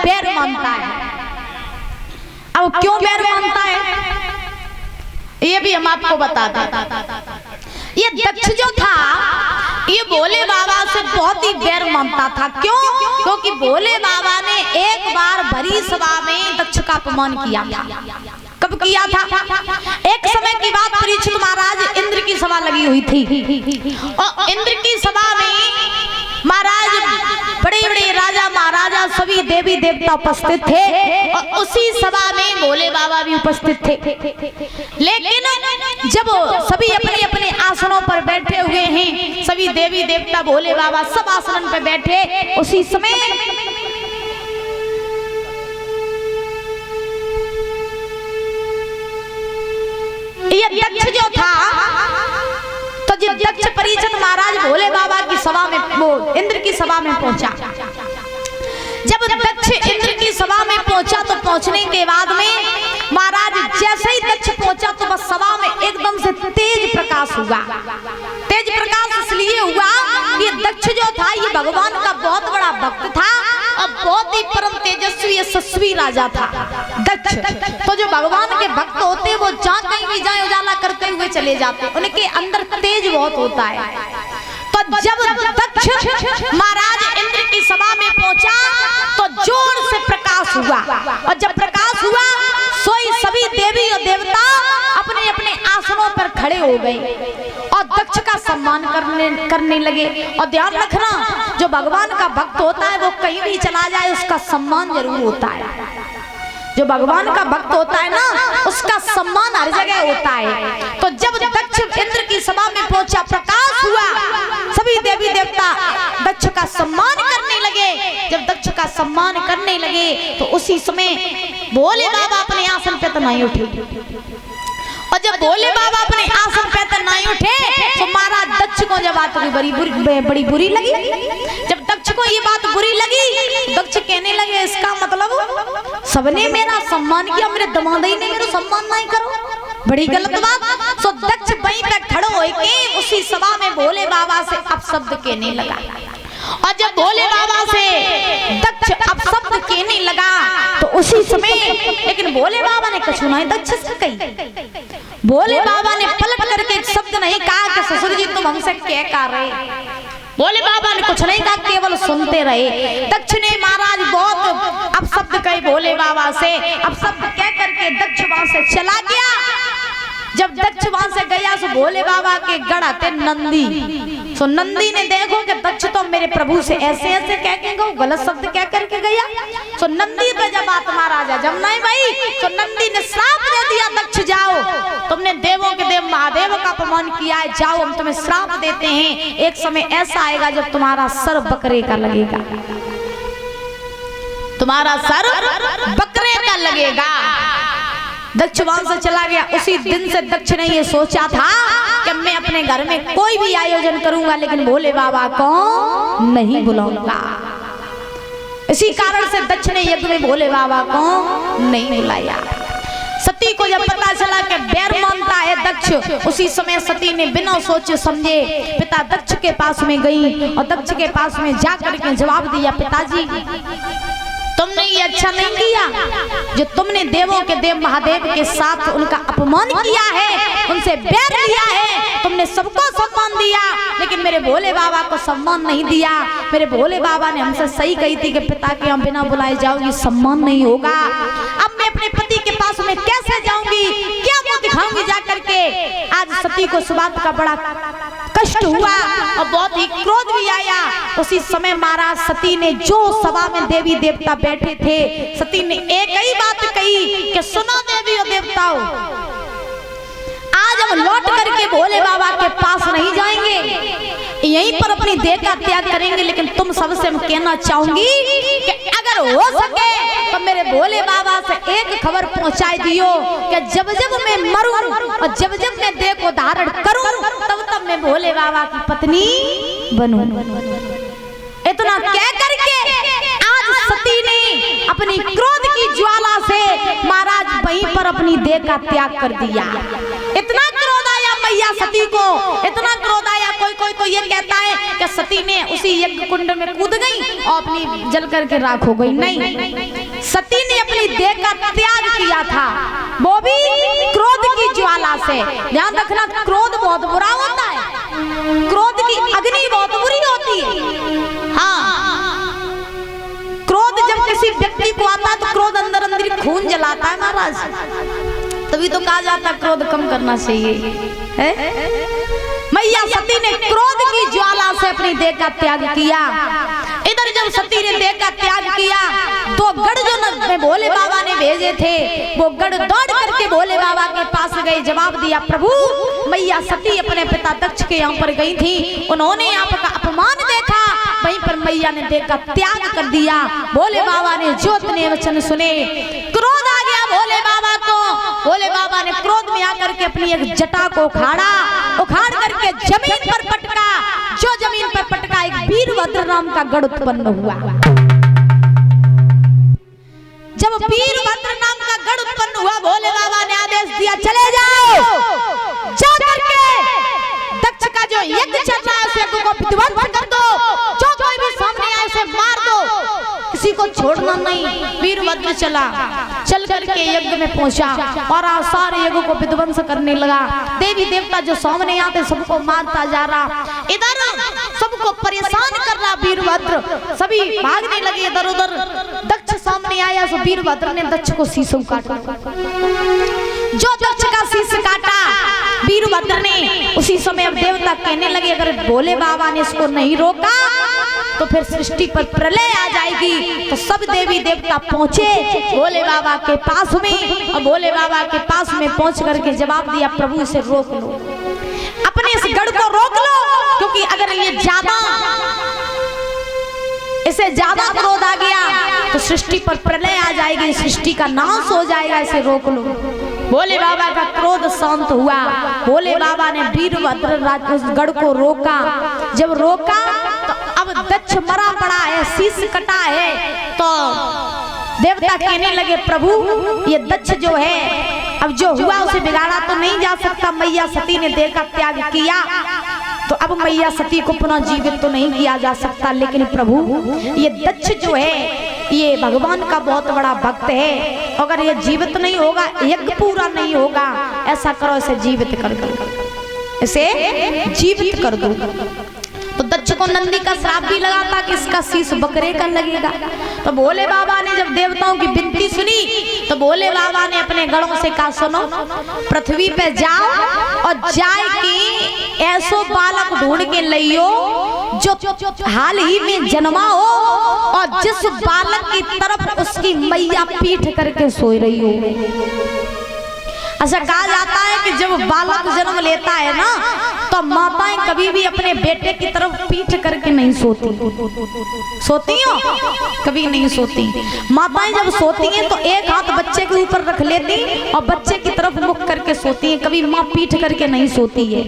बैर मानता है। अब क्यों बैर मानता है ये भी हम आपको बता दें। ये दक्ष जो था ये भोले बाबा से बहुत ही बैर मानता था। क्यों? क्योंकि भोले बाबा ने एक बार भरी सभा में दक्ष का अपमान किया था। कब किया था? एक समय की बात, परीक्षित महाराज इंद्र की सभा लगी हुई थी और इंद्र की सभा में महाराज बड़े बड़े राजा महाराजा सभी देवी देवता उपस्थित थे और उसी सभा में भोले बाबा भी उपस्थित थे। लेकिन जब सभी अपने अपने आसनों पर बैठे हुए हैं, सभी देवी देवता भोले बाबा सब आसन पर बैठे, उसी समय ये दक्ष जो था, तो जब दक्ष परीक्षित महाराज भोले बाबा की सभा में, वो इंद्र की सभा में पहुंचा, जब दक्ष इंद्र की सभा में पहुंचा तो पहुंचने के बाद में महाराज जैसे ही दक्ष पहुंचा तो बस सभा में एकदम से तेज प्रकाश हुआ। तेज प्रकाश इसलिए हुआ कि दक्ष जो था ये भगवान का बहुत बड़ा भक्त था और बहुत ही परम तेजस्वी यशस्वी राजा था दक्ष। तो जो भगवान के भक्त होते वो जहाँ कहीं भी जाए उजाला करते हुए चले जाते, उनके अंदर तेज बहुत होता है। तो जब दक्ष महाराज इंद्र की सभा में पहुंचा तो जोर से प्रकाश हुआ और जब प्रकाश हुआ सोई सभी देवी और देवता अपने अपने आसनों पर खड़े हो गए और दक्ष का सम्मान करने लगे। और ध्यान रखना, जो भगवान का भक्त होता है वो कहीं भी चला जाए उसका सम्मान जरूर होता है। जो भगवान का भक्त होता है ना उसका सम्मान हर जगह होता है। तो जब दक्ष इंद्र की सभा में पहुंचा, प्रकाश हुआ, सभी देवी देवता दक्ष का सम्मान करने लगे। जब दक्ष का सम्मान करने लगे तो उसी समय भोले बाबा अपने आसन पे तो नहीं उठे और जब भोले बाबा अपने आसन पे तो नहीं उठे तो महाराज दक्ष को जब बात बड़ी बुरी लगी। जब दक्ष को ये बात बुरी लगी, दक्ष कहने लगे इसका मतलब सबने मेरा सम्मान किया, मेरे दमादई ने मेरा सम्मान नहीं करो, बड़ी गलत बात। तो दक्ष वहीं पे खड़े होके उसी सभा में भोले बाबा से अपशब्द कहने लगा और जब भोले बाबा से दक्ष अपशब्द कहने लगा तो उसी समय, लेकिन भोले बाबा ने कुछ नहीं दक्ष से कही। भोले बाबा ने पलट करके एक शब्द नहीं कहा कि ससुर जी तुम हमसे क्या कर रहे। भोले बाबा ने कुछ नहीं कहा, केवल सुनते रहे। दक्ष ने महाराज बहुत अपशब्द कहे भोले बाबा से, अपशब्द कह करके दक्ष वहां से चला गया। जब दक्ष वहां से गया तो भोले बाबा के गढ़ आते नंदी, तो नंदी ने देखो कि दक्ष तो मेरे प्रभु से ऐसे ऐसे कह के गो, गलत शब्द कह करके गया। तो नंदी पे जब बात महाराजा जब नहीं भाई, तो नंदी ने श्राप दे दिया, दक्ष जाओ, तुमने देवों के देव महादेव का अपमान किया है, जाओ हम तुम्हें श्राप देते हैं। एक समय ऐसा आएगा जब तुम्हारा सर बकरे का लगेगा, तुम्हारा सर बकरे का लगेगा। दक्ष वहां से चला गया। उसी दिन से दक्ष ने ये सोचा था कि मैं अपने घर में कोई भी आयोजन करूंगा लेकिन भोले बाबा को नहीं बुलाऊंगा। इसी कारण से दक्ष ने यज्ञ में भोले बाबा को नहीं बुलाया। सती को जब पता चला कि बैर मानता है दक्ष, उसी समय सती ने बिना सोचे समझे पिता दक्ष के पास में गई और दक्ष के पास में जाकर के जवाब दिया, पिताजी तुमने ये अच्छा नहीं किया जो तुमने देवों के देव महादेव के साथ उनका अपमान किया है, उनसे बैर लिया है। तुमने सबको सम्मान दिया लेकिन मेरे भोले बाबा को सम्मान नहीं दिया। मेरे भोले बाबा ने हमसे सही कही थी कि पिता के यहाँ बिना बुलाए जाओगी सम्मान नहीं होगा। अब मैं अपने पति के पास में कैसे जाऊंगी, क्या मुंह दिखाऊंगी जा करके। आज सती को इस बात का बड़ा कष्ट हुआ और बहुत ही क्रोध भी आया। उसी समय महाराज सती ने, जो सभा में देवी देवता बैठे थे, सती ने एक ही बात कही कि सुनो देवी और देवताओं, आज हम लौट करके भोले बाबा के पास नहीं जाएंगे, यहीं पर अपनी देह का त्याग करेंगे। लेकिन तुम सबसे मैं कहना चाहूंगी कि अगर हो सके तो मेरे भोले बाबा से एक खबर पहुंचाई दियो कि जब जब मैं मरूं और जब जब मैं देह को धारण करूं तब तब मैं भोले बाबा की पत्नी बनूं। इतना कह करके आज सती ने अपनी क्रोध की ज्वाला से महाराज वहीं पर अपनी देह का त्याग कर दिया। इतना क्रोध आया मैया सती को, इतना क्रोध आया। कोई कोई तो ये कहता है कि सती ने उसी यज्ञ कुंड में कूद गई और अपनी जल करके राख हो गई। नहीं, सती ने अपनी देह का त्याग किया था, वो भी क्रोध की ज्वाला से। ध्यान रखना, क्रोध बहुत बुरा होता है, क्रोध की अग्नि बहुत बुरी होती है। हाँ, क्रोध जब किसी व्यक्ति को आता है तो क्रोध अंदर अंदर खून जलाता है महाराज। तभी तो कहा जाता है क्रोध कम करना चाहिए है? मैया सती ने क्रोध की ज्वाला से अपनी देह का त्याग किया। इधर जब सती ने देह का त्याग किया तो गढ़ जो भोले बाबा ने भेजे थे वो गढ़ दौड़ करके भोले बाबा के पास गए। जवाब दिया, प्रभु मैया सती अपने पिता दक्ष के यहाँ पर गई थी, उन्होंने आपका अपमान देखा, वहीं पर मैया ने देह का त्याग कर दिया। भोले बाबा ने ज्योतने वचन सुने, क्रोध आ गया भोले बाबा को। भोले बाबा ने क्रोध में आकर के अपनी एक जटा को उखाड़ करके जमीन पर पटका। जो जमीन पर पटका एक वीरभद्र नाम का गढ़ उत्पन्न हुआ। जब वीरभद्र नाम का गढ़ उत्पन्न हुआ, भोले बाबा ने आदेश दिया, चले जाओ, जा करके दक्ष का जो यज्ञ चल रहा है उस यज्ञ को विध्वंस कर दो, जो कोई भी सामने आए उसे मार दो, किसी को छोड़ना नहीं। वीरभद्र चल करके यज्ञ में पहुंचा और सारे यज्ञ को विध्वंस करने लगा। देवी देवता जो सामने आते सबको मारता जा रहा, इधर सबको परेशान कर रहा वीरभद्र। सभी भागने लगे इधर उधर। दक्ष सामने आया तो वीरभद्र ने दक्ष को शीशों काटा। जो दक्ष का शीश काटा वीरभद्र ने, उसी समय अब देवता कहने लगे अगर भोले बाबा ने इसको नहीं रोका तो फिर सृष्टि पर प्रलय आ जाएगी। तो सब देवी देवता पहुंचे भोले बाबा के पास में, और भोले बाबा के पास में पहुंच करके जवाब दिया, प्रभु इसे रोक लो, अपने इस गढ़ को रोक लो, क्योंकि अगर ये इसे ज्यादा क्रोध आ गया तो सृष्टि पर प्रलय आ जाएगी, सृष्टि का नाश हो जाएगा, इसे रोक लो। भोले बाबा का क्रोध शांत हुआ। भोले बाबा ने वीरभद्र उस गढ़ को रोका। जब रोका तो अब दक्ष मरा पड़ा है, शीश कटा है। तो देवता कहने लगे, प्रभु ये दक्ष जो है अब जो हुआ उसे बिगाड़ा तो नहीं जा सकता। मैया सती ने देह का त्याग किया तो अब मैया सती को पुनः जीवित तो नहीं किया जा सकता, लेकिन प्रभु ये दक्ष जो है ये भगवान का बहुत बड़ा भक्त है, अगर ये जीवित नहीं होगा, यज्ञ पूरा नहीं होगा, ऐसा करो इसे जीवित कर दो, इसे जीवित कर दो। तो दक्ष को नंदी का श्राप भी लगा था कि इसका शीश बकरे का लगेगा। तो भोले बाबा ने जब देवताओं की विनती सुनी तो भोले बाबा ने अपने गढ़ों से कहा, सुनो, पृथ्वी पे जाओ और जाए कि ऐसो बालक ढूंढ के लियो जो हाल ही में जन्मा हो और जिस बालक की तरफ उसकी मैया पीठ करके सोई रही हो। ऐसा कहा जाता है कि जब बालक जन्म लेता है ना तो माताएं कभी भी अपने बेटे की तरफ पीठ करके नहीं सोती। सोती हो? कभी नहीं सोती। माताएं जब सोती हैं तो एक हाथ बच्चे के ऊपर रख लेती और बच्चे की तरफ मुख करके सोती हैं, कभी माँ पीठ करके नहीं सोती है।